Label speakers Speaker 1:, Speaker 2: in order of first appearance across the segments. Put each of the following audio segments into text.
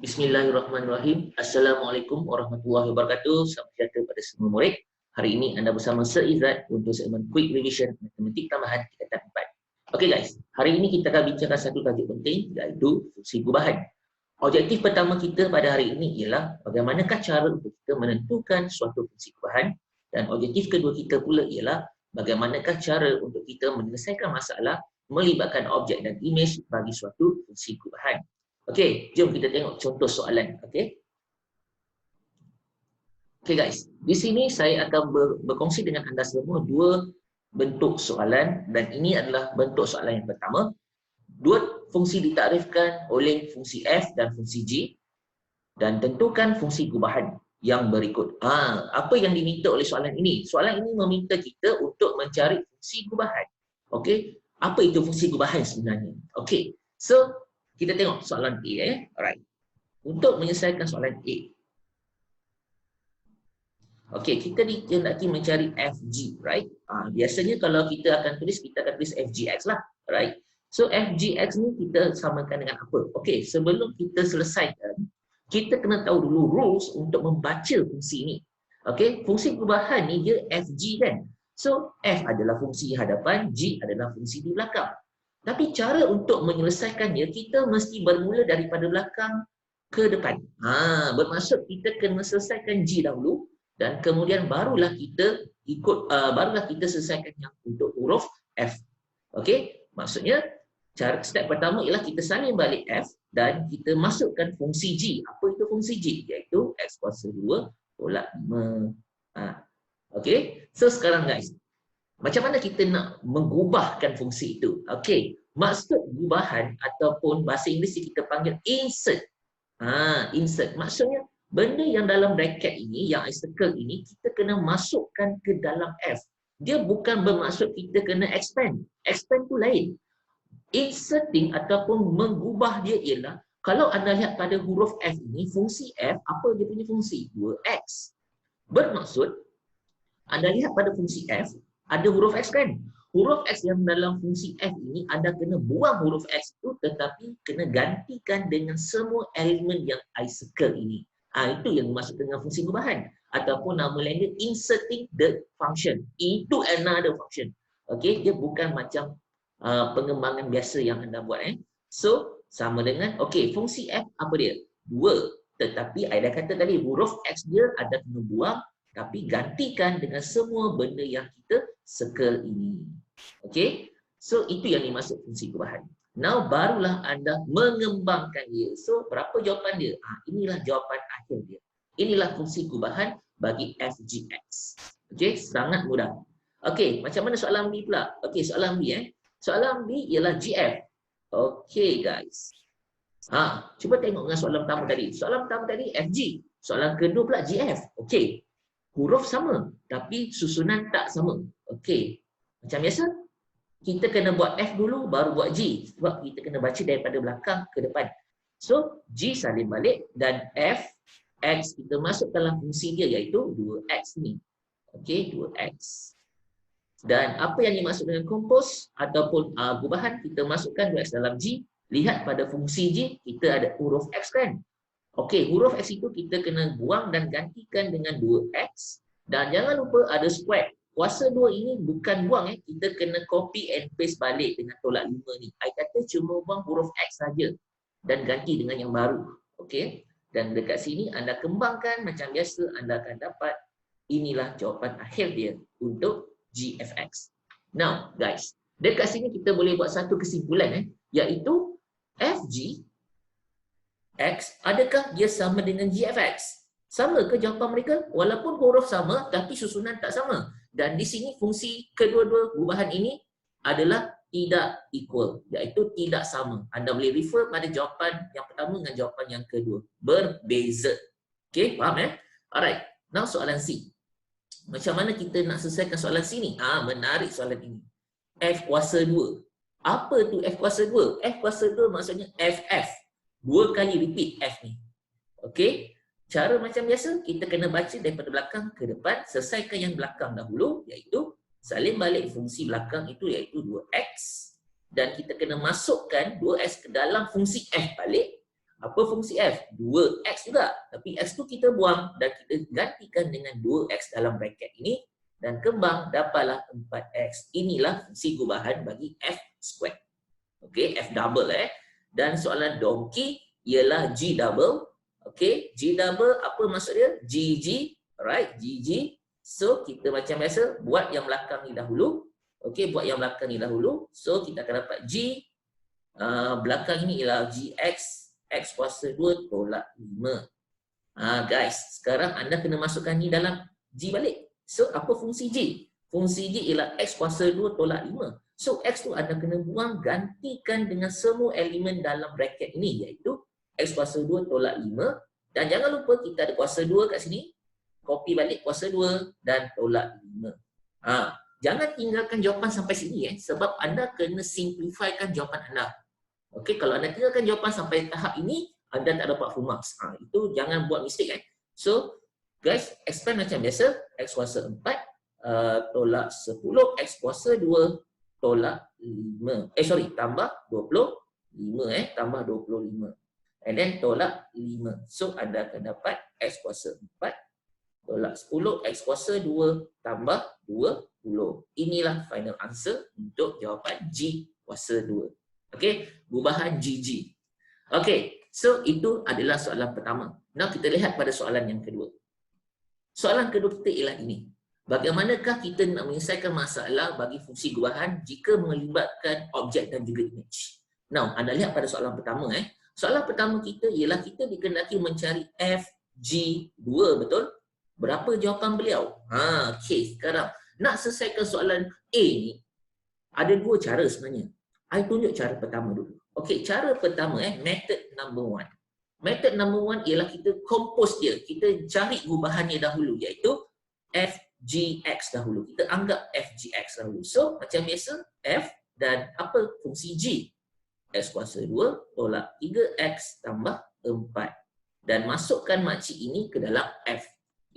Speaker 1: Bismillahirrahmanirrahim. Assalamualaikum warahmatullahi wabarakatuh. Selamat sejahtera pada semua murid. Hari ini anda bersama Sir Izzat untuk segmen Quick Revision Matematik Tambahan tingkatan 4. Okey guys, hari ini kita akan bincangkan satu tajuk penting iaitu fungsi gubahan. Objektif pertama kita pada hari ini ialah bagaimanakah cara untuk kita menentukan suatu fungsi gubahan, dan objektif kedua kita pula ialah bagaimanakah cara untuk kita menyelesaikan masalah melibatkan objek dan imej bagi suatu fungsi gubahan. Okey, jom kita tengok contoh soalan. Okey guys, di sini saya akan berkongsi dengan anda semua dua bentuk soalan, dan ini adalah bentuk soalan yang pertama. Dua fungsi ditakrifkan oleh fungsi f dan fungsi g, dan tentukan fungsi gubahan yang berikut. Apa yang diminta oleh soalan ini? Soalan ini meminta kita untuk mencari fungsi gubahan. Okey, apa itu fungsi gubahan sebenarnya? Okey, so kita tengok soalan A. Alright. Untuk menyelesaikan soalan A, okey, kita dihendaki mencari FG, right? Biasanya kalau kita akan tulis FGX lah, right? So FGX ni kita samakan dengan apa? Okey, sebelum kita selesaikan, kita kena tahu dulu rules untuk membaca fungsi ni. Okey, fungsi perubahan ni dia FG kan? So F adalah fungsi hadapan, G adalah fungsi di belakang. Tapi cara untuk menyelesaikannya, kita mesti bermula daripada belakang ke depan. Bermaksud kita kena selesaikan G dahulu, dan kemudian barulah kita selesaikan yang untuk huruf F. Okey, maksudnya step pertama ialah kita salin balik F dan kita masukkan fungsi G. Apa itu fungsi G? Iaitu X kuasa 2 tolak 5. Okey, so sekarang guys, macam mana kita nak mengubahkan fungsi itu? Okey, maksud gubahan ataupun bahasa Inggeris kita panggil insert. Insert maksudnya benda yang dalam bracket ini, yang I circle ini, kita kena masukkan ke dalam F. Dia bukan bermaksud kita kena expand. Expand tu lain. Inserting ataupun mengubah dia ialah, kalau anda lihat pada huruf F ini, fungsi F, apa dia punya fungsi? 2x. Bermaksud, anda lihat pada fungsi F, ada huruf X kan? Huruf X yang dalam fungsi F ini, anda kena buang huruf X itu, tetapi kena gantikan dengan semua elemen yang I circle ini. Itu yang dimaksud dengan fungsi gubahan. Ataupun nama lain dia inserting the function into another function. Okey, dia bukan macam pengembangan biasa yang anda buat. So, sama dengan, okey, fungsi F apa dia? 2. Tetapi I dah kata tadi, huruf X dia ada kena buang, tapi gantikan dengan semua benda yang kita circle ini. Okey, so itu yang dimaksud fungsi gubahan. Now barulah anda mengembangkan dia. So berapa jawapan dia? Inilah jawapan akhir dia. Inilah fungsi gubahan bagi FGX. Okey, sangat mudah. Okey, macam mana soalan B pula? Okey, soalan B Soalan B ialah GF. Okey guys. Cuba tengok dengan soalan pertama tadi. Soalan pertama tadi FG. Soalan kedua pula GF. Okey. Huruf sama, tapi susunan tak sama. Okey. Macam biasa, kita kena buat F dulu, baru buat G. Sebab kita kena baca daripada belakang ke depan. So, G salin balik dan F, X kita masuk dalam fungsi dia, iaitu 2X ni. Okey, 2X. Dan apa yang dimaksud dengan compose ataupun gubahan, kita masukkan 2X dalam G. Lihat pada fungsi G, kita ada huruf X kan? Okey, huruf X itu kita kena buang dan gantikan dengan 2X. Dan jangan lupa ada square. Kuasa 2 ini bukan buang, kita kena copy and paste balik dengan tolak 5 ni. I kata cuma buang huruf X saja dan ganti dengan yang baru. Okey, dan dekat sini anda kembangkan macam biasa, anda akan dapat inilah jawapan akhir dia untuk GFX. Now guys, dekat sini kita boleh buat satu kesimpulan, iaitu FG X, adakah dia sama dengan GFX? Sama ke jawapan mereka? Walaupun huruf sama, tapi susunan tak sama. Dan di sini fungsi kedua-dua gubahan ini adalah tidak equal, iaitu tidak sama. Anda boleh refer pada jawapan yang pertama dengan jawapan yang kedua. Berbeza. Okey, faham Alright, now soalan C. Macam mana kita nak selesaikan soalan C ni? Menarik soalan ini. F kuasa 2. Apa tu F kuasa 2? F kuasa 2 maksudnya FF. 2 kali repeat F ni. Okey, cara macam biasa, kita kena baca daripada belakang ke depan, selesaikan yang belakang dahulu, iaitu salin balik fungsi belakang itu, iaitu 2X. Dan kita kena masukkan 2X ke dalam fungsi F balik. Apa Apa fungsi F? 2X juga. Tapi X tu kita buang dan kita gantikan dengan 2X dalam bracket ini dan kembang dapatlah 4X. Inilah fungsi gubahan bagi F square. Okey, F double Dan soalan donkey ialah G double. Okey, G double apa maksud dia? GG, right? GG. So kita macam biasa buat yang belakang ni dahulu. Okey, buat yang belakang ni dahulu. So kita akan dapat G belakang ini ialah GX, X kuasa 2 tolak 5. Guys, sekarang anda kena masukkan ni dalam G balik. So apa fungsi G? Fungsi G ialah X kuasa 2 tolak 5. So X tu anda kena buang, gantikan dengan semua elemen dalam bracket ini, iaitu X kuasa 2 tolak 5. Dan jangan lupa kita ada kuasa 2 kat sini. Copy balik kuasa 2 dan tolak 5. Jangan tinggalkan jawapan sampai sini sebab anda kena simplifykan jawapan anda. Okey, kalau anda tinggalkan jawapan sampai tahap ini, anda tak dapat full marks. Itu jangan buat mistake So, guys, expand macam biasa. X kuasa 4 tolak 10, X kuasa 2 tolak 5. Tambah 25 tambah 25. And then tolak 5. So, anda akan dapat X kuasa 4 tolak 10, X kuasa 2 tambah 20. Inilah final answer untuk jawapan G kuasa 2. Okey, gubahan GG. Okey, so itu adalah soalan pertama. Now kita lihat pada soalan yang kedua. Soalan kedua kita ialah ini. Bagaimanakah kita nak menyelesaikan masalah bagi fungsi gubahan jika melibatkan objek dan juga image? Now, anda lihat pada soalan pertama. Soalan pertama kita ialah kita dikehendaki mencari FG2, betul? Berapa jawapan beliau? Okey, sekarang nak selesaikan soalan A ni, ada dua cara sebenarnya. I tunjuk cara pertama dulu. Okey, cara pertama method number 1. Method number 1 ialah kita compose dia. Kita cari gubahannya dahulu, iaitu FGX dahulu. Kita anggap FGX dahulu. So, macam biasa, F dan apa fungsi G? X kuasa 2 tolak 3X tambah 4. Dan masukkan makcik ini ke dalam F.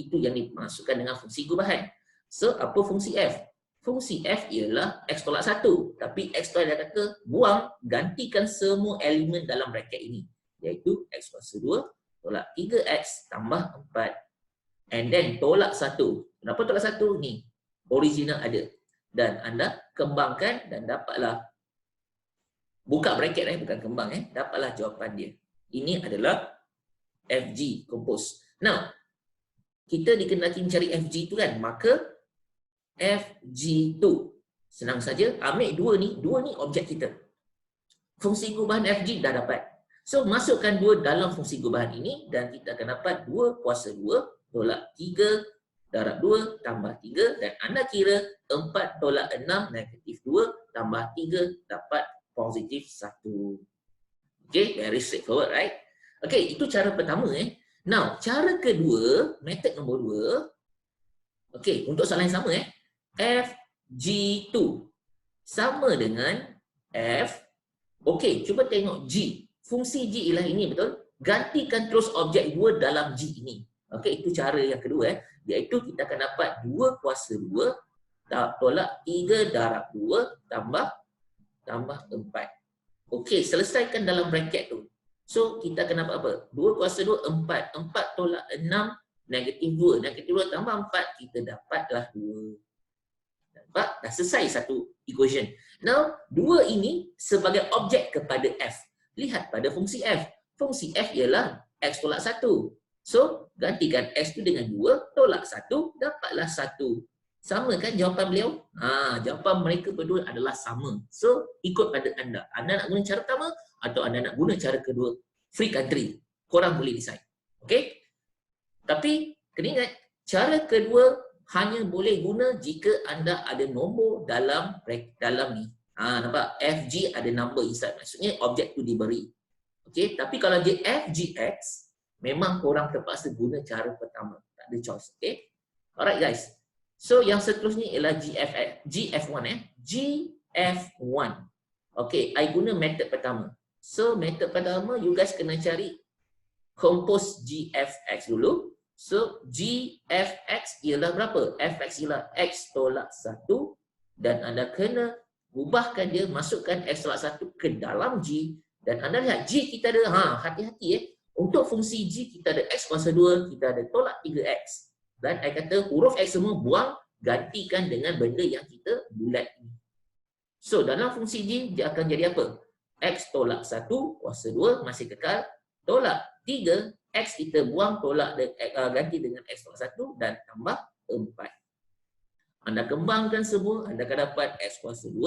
Speaker 1: Itu yang dimasukkan dengan fungsi gubahan. So, apa fungsi F? Fungsi F ialah X tolak 1. Tapi X tu ada kata buang, gantikan semua elemen dalam bracket ini. Iaitu X kuasa 2 tolak 3X tambah 4. And then tolak 1. Kenapa tolak 1? Ni, original ada. Dan anda kembangkan dan dapatlah, buka bracket bukan kembang dapatlah jawapan dia. Ini adalah FG, compose. Now, kita dikehendaki mencari FG tu kan, maka FG2. Senang saja, ambil dua ni objek kita. Fungsi gubahan FG dah dapat. So, masukkan 2 dalam fungsi gubahan ini dan kita akan dapat 2 kuasa 2 tolak 3 darab 2 tambah 3 dan anda kira 4 tolak 6 negatif 2 tambah 3 dapat positif 1. Okay, very straightforward, right? Okay, itu cara pertama. Now, cara kedua, method nombor 2. Okay, untuk soalan yang sama FG2 sama dengan F. Okey, cuba tengok G. Fungsi G ialah ini, betul? Gantikan terus objek 2 dalam G ini. Okey, itu cara yang kedua iaitu kita akan dapat 2 kuasa 2 tolak 3 darab 2 tambah 4. Okey, selesaikan dalam bracket tu. So, kita akan dapat apa? 2 kuasa 2, 4. 4 tolak 6, negatif 2. Negatif 2 tambah 4, kita dapatlah 2. Nampak? Dah selesai satu equation. Now, 2 ini sebagai objek kepada F. Lihat pada fungsi F. Fungsi F ialah X tolak 1. So, gantikan X tu dengan 2, tolak 1, dapatlah 1. Sama kan jawapan beliau? Jawapan mereka berdua adalah sama. So, ikut pada anda. Anda nak guna cara pertama atau anda nak guna cara kedua? Free country. Korang boleh decide. Okay? Tapi, kena ingat, cara kedua hanya boleh guna jika anda ada nombor dalam ni. Nampak? FG ada number inside. Maksudnya objek tu diberi. Okay? Tapi kalau dia FGX, memang korang terpaksa guna cara pertama. Tak ada choice. Okay? Alright guys. So yang seterusnya ialah GF1. GF1. Okay, I guna method pertama. So method pertama, you guys kena cari compose GFX dulu. So GFX ialah berapa? Fx ialah X tolak 1. Dan anda kena ubahkan dia, masukkan X tolak 1 ke dalam G. Dan anda lihat G kita ada, hati-hati untuk fungsi G kita ada X kuasa 2, kita ada tolak 3X. Dan saya kata huruf X semua buang, gantikan dengan benda yang kita bulat ini. So, dalam fungsi G, dia akan jadi apa? X tolak 1 kuasa 2 masih kekal. Tolak 3, X kita buang, tolak ganti dengan X tolak 1 dan tambah 4. Anda kembangkan semua, anda akan dapat X kuasa 2,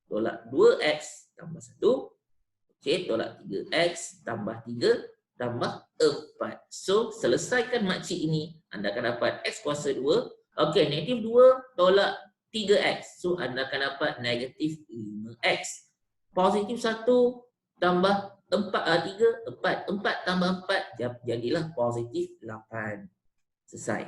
Speaker 1: tolak 2X tambah 1. Okey, tolak 3X tambah 3 tambah 4. So, selesaikan makcik ini, anda akan dapat X kuasa 2. Okey, negatif 2 tolak 3X. So, anda akan dapat negatif 5X. Positif 1 tambah 4, 4 tambah 4, jadilah positif 8. Selesai.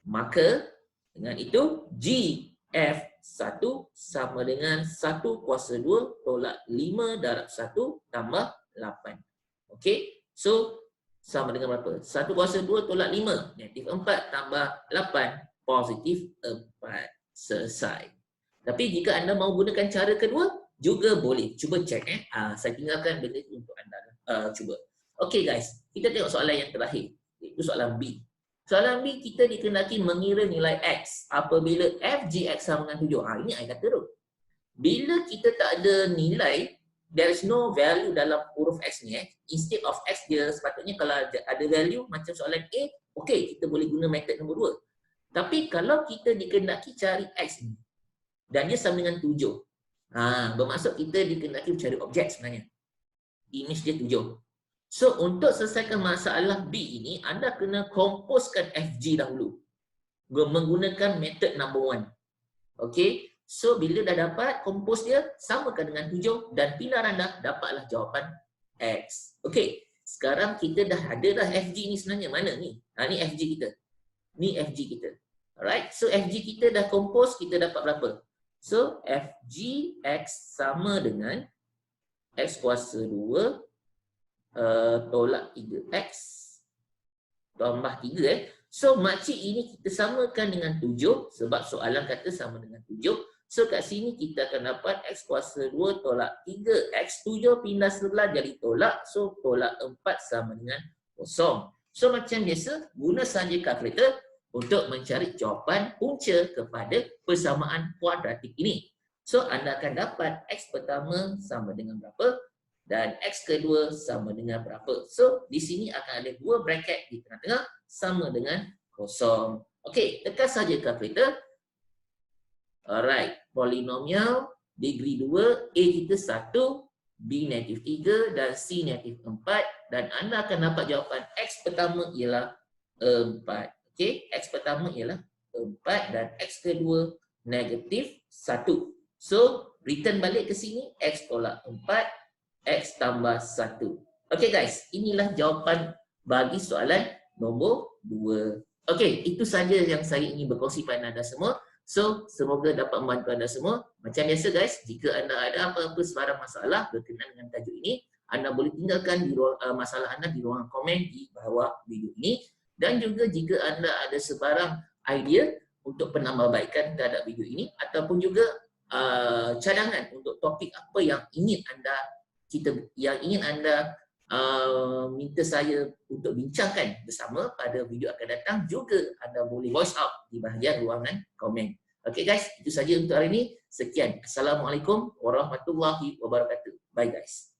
Speaker 1: Maka, dengan itu, GF1 sama dengan 1 kuasa 2 tolak 5 darab 1 tambah 8. Okey, so sama dengan berapa? 1 kuasa 2 tolak 5, negatif 4 tambah 8, positif 4. Selesai. Tapi jika anda mau gunakan cara kedua, juga boleh. Cuba cek. Saya tinggalkan benda itu untuk anda cuba. Okey guys, kita tengok soalan yang terakhir. Itu soalan B. Soalan B, kita dikehendaki mengira nilai X apabila FGX sama dengan 7. Ini saya kata tu. Bila kita tak ada nilai, there is no value dalam huruf X ni. Instead of X, dia sepatutnya kalau ada value macam soalan A, okey, kita boleh guna metod nombor 2. Tapi kalau kita dikehendaki cari X ni, dan dia sama dengan 7. Bermaksud kita dikehendaki cari objek sebenarnya. Image dia 7. So, untuk selesaikan masalah B ini, anda kena komposkan FG dahulu. Menggunakan method number 1. Okey. So, bila dah dapat, kompos dia, samakan dengan 7 dan pindah randah, dapatlah jawapan X. Okey. Sekarang kita dah ada dah FG ni sebenarnya. Mana ni? Ni FG kita. Ni FG kita. Alright. So, FG kita dah kompos, kita dapat berapa? So, FG X sama dengan X kuasa 2 tolak 3X tambah 3. So, makcik ini kita samakan dengan 7 sebab soalan kata sama dengan 7. So, kat sini kita akan dapat X kuasa 2 tolak 3X. 7 pindah sebelah jadi tolak. So, tolak 4 sama dengan 0. So, macam biasa, guna saja kalkulator untuk mencari jawapan punca kepada persamaan kuadratik ini. So, anda akan dapat X pertama sama dengan berapa dan X kedua sama dengan berapa. So, di sini akan ada 2 bracket di tengah-tengah sama dengan 0. Okey, tekan saja kalkulator. Alright, polinomial degree 2, A kita 1, B negatif 3 dan C negatif 4 dan anda akan dapat jawapan X pertama ialah 4. Okey, X pertama ialah 4 dan X kedua negatif 1. So, return balik ke sini, X tolak 4, X tambah 1. Okey guys, inilah jawapan bagi soalan nombor 2. Okey, itu saja yang saya ingin berkongsi pada anda semua. So, semoga dapat membantu anda semua. Macam biasa guys, jika anda ada apa-apa sebarang masalah berkenaan dengan tajuk ini, anda boleh tinggalkan di masalah anda di ruangan komen di bawah video ini. Dan juga jika anda ada sebarang idea untuk penambahbaikan terhadap video ini ataupun juga cadangan untuk topik apa yang ingin anda minta saya untuk bincangkan bersama pada video akan datang, juga anda boleh voice out di bahagian ruangan komen. Okey guys, itu saja untuk hari ini. Sekian. Assalamualaikum warahmatullahi wabarakatuh. Bye guys.